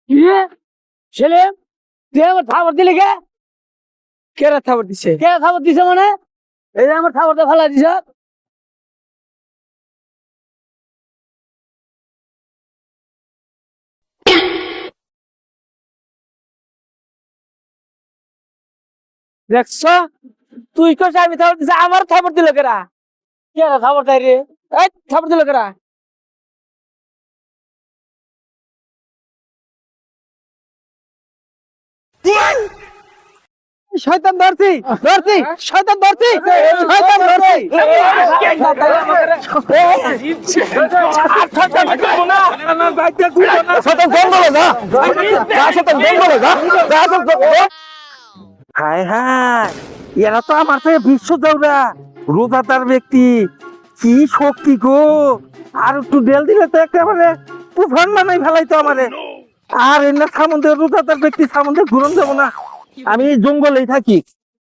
কি ছেলে তুই আমার থাবর দিলি কে? কেরা থাবর দিছে? কে থাবর দিছে মানে? এই যে আমার থাবরটা ফালা দিছ। দেখছ, তুই কস আমি থাবর দিছে, আমার থাবর দিল কেরা? কে থাবর তাই রে? এই থাবর দিল কেরা? শয়তান ধরছি, ধরছি, শয়তান ধরছি, শয়তান ধরছি। শয়তান জঙ্গলে যা, যা শয়তান জঙ্গলে যা, যা জঙ্গলে। হায় হায়, এরা তো আমার থেকে বিশ্ব দৌড়া রোজাদার ব্যক্তি, কি শক্তি গো! আর একটু ডেল দিলে তো একেবারে তুফান বানাই ফেলাইতো আমারে। আর এমনি সামুদ্রের রোজাদার ব্যক্তি সামুদ্রে ঘুরন যাবো না, আমি জঙ্গলেই থাকি।